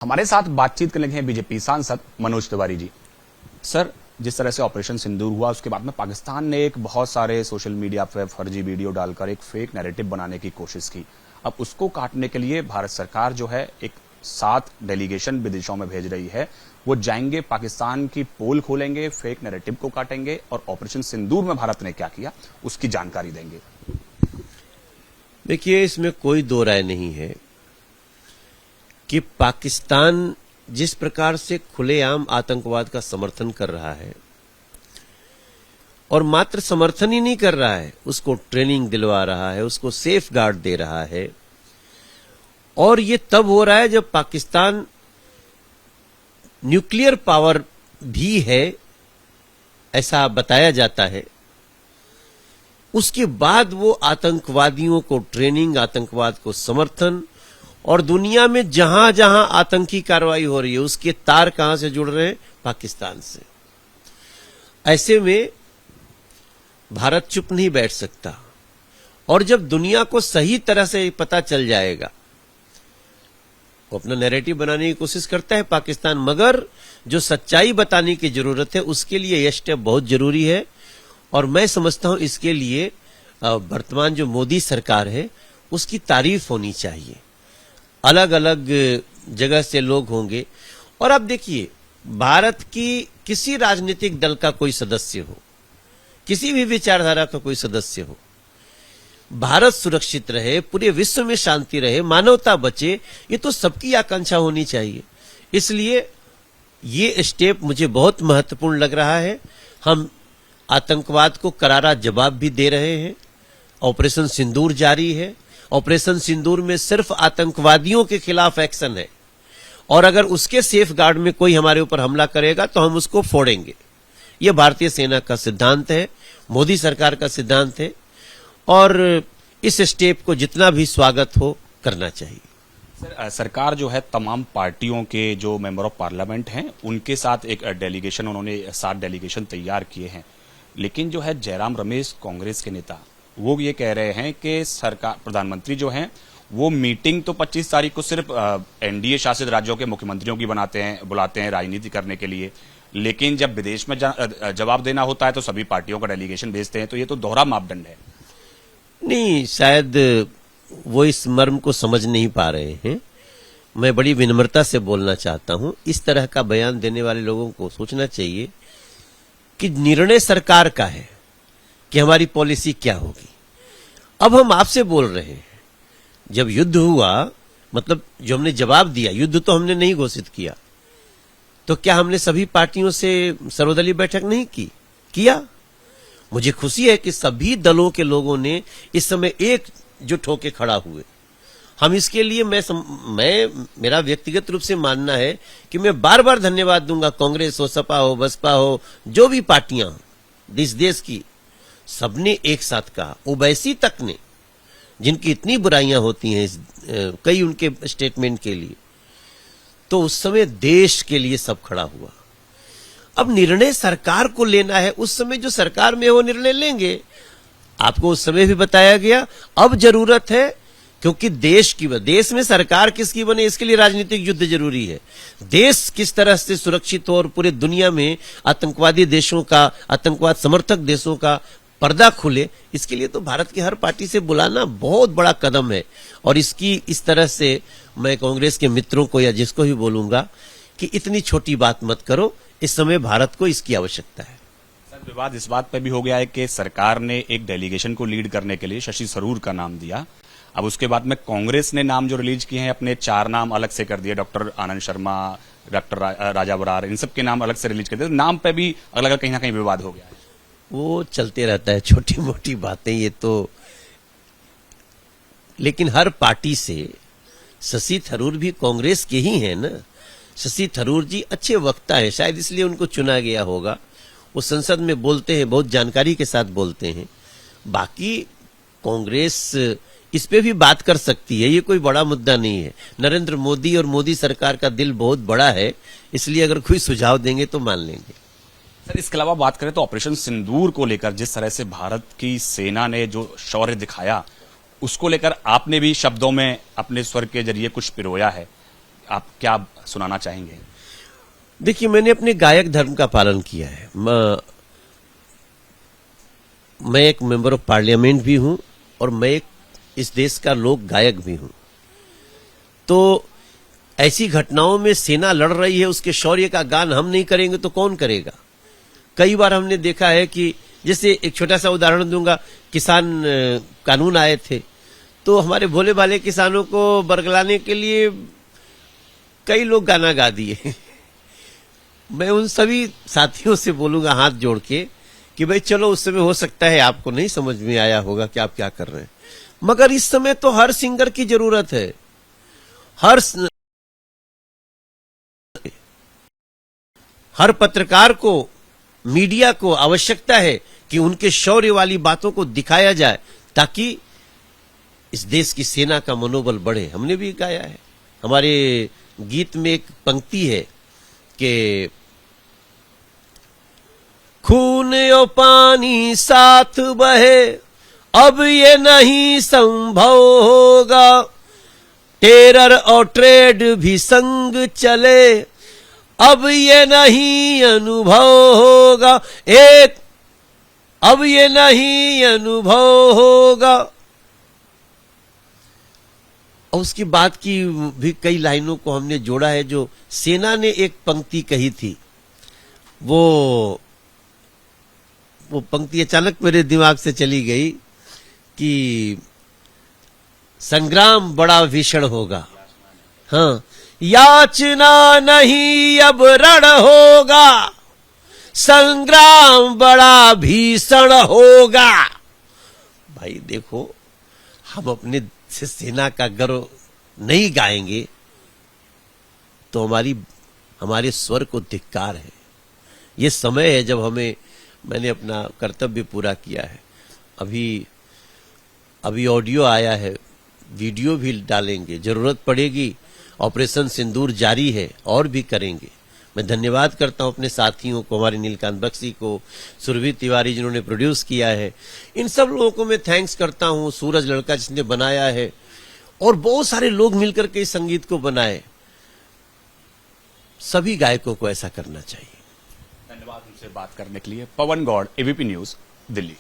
हमारे साथ बातचीत करने लगे हैं बीजेपी सांसद मनोज तिवारी जी। सर, जिस तरह से ऑपरेशन सिंदूर हुआ उसके बाद में पाकिस्तान ने एक बहुत सारे सोशल मीडिया पर फर्जी वीडियो डालकर एक फेक नैरेटिव बनाने की कोशिश की। अब उसको काटने के लिए भारत सरकार जो है एक 7 डेलीगेशन विदेशों में भेज रही है। वो जाएंगे, पाकिस्तान की पोल खोलेंगे, फेक नैरेटिव को काटेंगे और ऑपरेशन सिंदूर में भारत ने क्या किया उसकी जानकारी देंगे। देखिए, इसमें कोई दो राय नहीं है कि पाकिस्तान जिस प्रकार से खुलेआम आतंकवाद का समर्थन कर रहा है, और मात्र समर्थन ही नहीं कर रहा है, उसको ट्रेनिंग दिलवा रहा है, उसको सेफ गार्ड दे रहा है। और ये तब हो रहा है जब पाकिस्तान न्यूक्लियर पावर भी है, ऐसा बताया जाता है। उसके बाद वो आतंकवादियों को ट्रेनिंग, आतंकवाद को समर्थन, और दुनिया में जहां जहां आतंकी कार्रवाई हो रही है उसके तार कहां से जुड़ रहे हैं? पाकिस्तान से। ऐसे में भारत चुप नहीं बैठ सकता, और जब दुनिया को सही तरह से पता चल जाएगा, वो अपना नैरेटिव बनाने की कोशिश करता है पाकिस्तान, मगर जो सच्चाई बताने की जरूरत है उसके लिए यह स्टेप बहुत जरूरी है। और मैं समझता हूं इसके लिए वर्तमान जो मोदी सरकार है उसकी तारीफ होनी चाहिए। अलग अलग जगह से लोग होंगे, और अब देखिए, भारत की किसी राजनीतिक दल का कोई सदस्य हो, किसी भी विचारधारा का कोई सदस्य हो, भारत सुरक्षित रहे, पूरे विश्व में शांति रहे, मानवता बचे, ये तो सबकी आकांक्षा होनी चाहिए। इसलिए ये स्टेप मुझे बहुत महत्वपूर्ण लग रहा है। हम आतंकवाद को करारा जवाब भी दे रहे हैं। ऑपरेशन सिंदूर जारी है। ऑपरेशन सिंदूर में सिर्फ आतंकवादियों के खिलाफ एक्शन है, और अगर उसके सेफ गार्ड में कोई हमारे ऊपर हमला करेगा तो हम उसको फोड़ेंगे। यह भारतीय सेना का सिद्धांत है, मोदी सरकार का सिद्धांत है, और इस स्टेप को जितना भी स्वागत हो करना चाहिए। सर, सरकार जो है तमाम पार्टियों के जो मेंबर ऑफ पार्लियामेंट हैं उनके साथ एक डेलीगेशन, उन्होंने 7 डेलीगेशन तैयार किए हैं। लेकिन जो है जयराम रमेश, कांग्रेस के नेता, वो ये कह रहे हैं कि सरकार, प्रधानमंत्री जो हैं वो मीटिंग तो 25 तारीख को सिर्फ एनडीए शासित राज्यों के मुख्यमंत्रियों की बुलाते हैं राजनीति करने के लिए, लेकिन जब विदेश में जवाब देना होता है तो सभी पार्टियों का डेलीगेशन भेजते हैं। तो ये तो दोहरा मापदंड है। नहीं, शायद वो इस मर्म को समझ नहीं पा रहे हैं। मैं बड़ी विनम्रता से बोलना चाहता हूं, इस तरह का बयान देने वाले लोगों को सोचना चाहिए कि निर्णय सरकार का है कि हमारी पॉलिसी क्या होगी। अब हम आपसे बोल रहे हैं, जब युद्ध हुआ, मतलब जो हमने जवाब दिया, युद्ध तो हमने नहीं घोषित किया, तो क्या हमने सभी पार्टियों से सर्वदलीय बैठक नहीं किया? मुझे खुशी है कि सभी दलों के लोगों ने इस समय एकजुट होकर खड़ा हुए। हम इसके लिए मेरा व्यक्तिगत रूप से मानना है कि मैं बार बार धन्यवाद दूंगा, कांग्रेस हो, सपा हो, बसपा हो, जो भी पार्टियां इस देश की, सबने एक साथ कहा। ओवैसी तक ने, जिनकी इतनी बुराइयां होती हैं कई उनके स्टेटमेंट के लिए, तो उस समय देश के लिए सब खड़ा हुआ। अब निर्णय सरकार को लेना है, उस समय जो सरकार में वो निर्णय लेंगे। आपको उस समय भी बताया गया। अब जरूरत है, क्योंकि देश में सरकार किसकी बने, इसके लिए राजनीतिक युद्ध जरूरी है। देश किस तरह से सुरक्षित हो और पूरे दुनिया में आतंकवादी देशों का, आतंकवाद समर्थक देशों का पर्दा खुले, इसके लिए तो भारत की हर पार्टी से बुलाना बहुत बड़ा कदम है। और इसकी इस तरह से मैं कांग्रेस के मित्रों को या जिसको भी बोलूंगा कि इतनी छोटी बात मत करो, इस समय भारत को इसकी आवश्यकता है। सर, विवाद इस बात पे भी हो गया है कि सरकार ने एक डेलीगेशन को लीड करने के लिए शशि थरूर का नाम दिया। अब उसके बाद में कांग्रेस ने नाम जो रिलीज किए हैं अपने 4 नाम अलग से कर दिए, डॉक्टर आनंद शर्मा, डॉक्टर राजा बरार, इन सब के नाम अलग से रिलीज कर दिए। नाम पे भी अलग अलग कहीं ना कहीं विवाद हो गया है। वो चलते रहता है, छोटी मोटी बातें ये तो। लेकिन हर पार्टी से शशि थरूर भी कांग्रेस के ही हैं ना। शशि थरूर जी अच्छे वक्ता है, शायद इसलिए उनको चुना गया होगा। वो संसद में बोलते हैं, बहुत जानकारी के साथ बोलते हैं। बाकी कांग्रेस इस पे भी बात कर सकती है, ये कोई बड़ा मुद्दा नहीं है। नरेंद्र मोदी और मोदी सरकार का दिल बहुत बड़ा है, इसलिए अगर कोई सुझाव देंगे तो मान लेंगे। सर, इसके अलावा बात करें तो ऑपरेशन सिंदूर को लेकर जिस तरह से भारत की सेना ने जो शौर्य दिखाया, उसको लेकर आपने भी शब्दों में अपने स्वर के जरिए कुछ पिरोया है। आप क्या सुनाना चाहेंगे? देखिए, मैंने अपने गायक धर्म का पालन किया है। मैं एक मेंबर ऑफ पार्लियामेंट भी हूं और मैं एक इस देश का लोक गायक भी हूं। तो ऐसी घटनाओं में सेना लड़ रही है, उसके शौर्य का गान हम नहीं करेंगे तो कौन करेगा? कई बार हमने देखा है कि जैसे एक छोटा सा उदाहरण दूंगा, किसान कानून आए थे तो हमारे भोले भाले किसानों को बरगलाने के लिए कई लोग गाना गा दिए। मैं उन सभी साथियों से बोलूंगा हाथ जोड़ के कि भाई चलो, उस समय हो सकता है आपको नहीं समझ में आया होगा कि आप क्या कर रहे हैं, मगर इस समय तो हर सिंगर की जरूरत है। हर पत्रकार को, मीडिया को आवश्यकता है कि उनके शौर्य वाली बातों को दिखाया जाए ताकि इस देश की सेना का मनोबल बढ़े। हमने भी गाया है, हमारे गीत में एक पंक्ति है कि खून और पानी साथ बहे, अब ये नहीं संभव होगा, टेरर और ट्रेड भी संग चले, अब ये नहीं अनुभव होगा, अब ये नहीं अनुभव होगा। और उसकी बात की भी कई लाइनों को हमने जोड़ा है। जो सेना ने एक पंक्ति कही थी, वो पंक्ति अचानक मेरे दिमाग से चली गई कि संग्राम बड़ा भीषण होगा, हाँ, याचना नहीं अब रण होगा, संग्राम बड़ा भीषण होगा। भाई देखो, हम अपने से सेना का गर्व नहीं गाएंगे तो हमारे स्वर को धिक्कार है। ये समय है जब मैंने अपना कर्तव्य पूरा किया है। अभी ऑडियो आया है, वीडियो भी डालेंगे, जरूरत पड़ेगी ऑपरेशन सिंदूर जारी है और भी करेंगे। मैं धन्यवाद करता हूं अपने साथियों को, हमारे नीलकांत बख्शी को, सुरभि तिवारी जिन्होंने प्रोड्यूस किया है, इन सब लोगों को मैं थैंक्स करता हूं। सूरज लड़का जिसने बनाया है, और बहुत सारे लोग मिलकर के इस संगीत को बनाए। सभी गायकों को ऐसा करना चाहिए। धन्यवाद हमसे बात करने के लिए। पवन गौड़, एबीपी न्यूज, दिल्ली।